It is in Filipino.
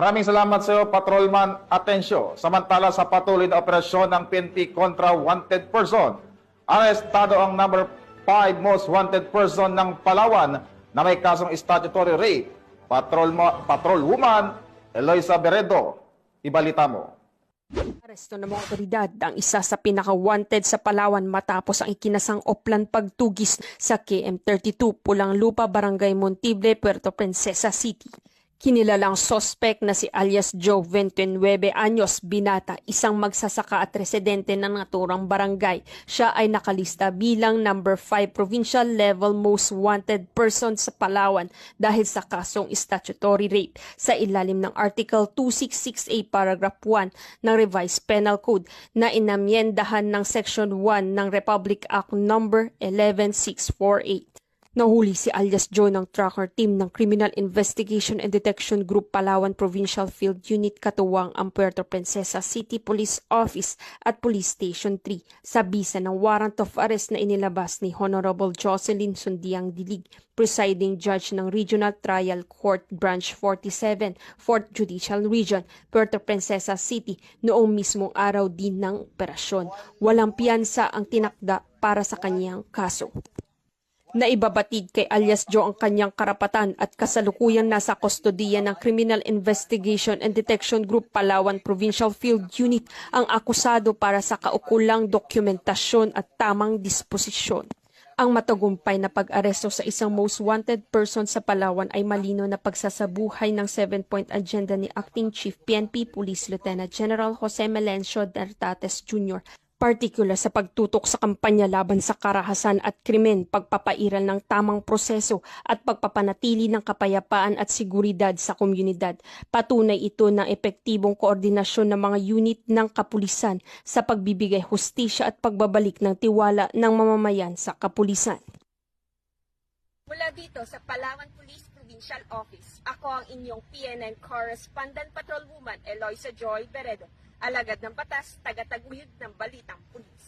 Maraming salamat sa iyo, Patrolman Atencio. Samantala sa patuloy na operasyon ng PNP kontra wanted person, arestado ang number 5 most wanted person ng Palawan na may kasong statutory rape, Patrolwoman Eloisa Beredo. Ibalita mo. Aresto ng mga otoridad ang isa sa pinaka-wanted sa Palawan matapos ang ikinasang oplan pagtugis sa KM32 Pulang Lupa, Barangay Montible, Puerto Princesa City. Kinilalang sospek na si alias Joe, 29 anyos, binata, isang magsasaka at residente ng naturang barangay. Siya ay nakalista bilang number 5 provincial level most wanted person sa Palawan dahil sa kasong statutory rape sa ilalim ng Article 266A Paragraph 1 ng Revised Penal Code na inamyendahan ng Section 1 ng Republic Act No. 11648. Nahuli si alias Joe ng tracker team ng Criminal Investigation and Detection Group Palawan Provincial Field Unit katuwang ang Puerto Princesa City Police Office at Police Station 3 sa bisa ng warrant of arrest na inilabas ni Honorable Jocelyn Sundiang Dilig, Presiding Judge ng Regional Trial Court Branch 47, 4th Judicial Region, Puerto Princesa City noong mismong araw din ng operasyon. Walang piyansa ang tinakda para sa kanyang kaso. Naibabatid kay alias Joe ang kanyang karapatan at kasalukuyang nasa kustodiya ng Criminal Investigation and Detection Group Palawan Provincial Field Unit ang akusado para sa kaukulang dokumentasyon at tamang disposisyon. Ang matagumpay na pag-aresto sa isang most wanted person sa Palawan ay malino na pagsasabuhay ng 7-point agenda ni Acting Chief PNP Police Lieutenant General Jose Melencio Dertates Jr., partikular sa pagtutok sa kampanya laban sa karahasan at krimen, pagpapairal ng tamang proseso at pagpapanatili ng kapayapaan at seguridad sa komunidad. Patunay ito ng epektibong koordinasyon ng mga unit ng kapulisan sa pagbibigay hustisya at pagbabalik ng tiwala ng mamamayan sa kapulisan. Mula dito sa Palawan Police Provincial Office, ako ang inyong PNN Correspondent Patrolwoman Eloisa Joy Beredo, alagad ng batas, tagataguyod ng balitang pulis.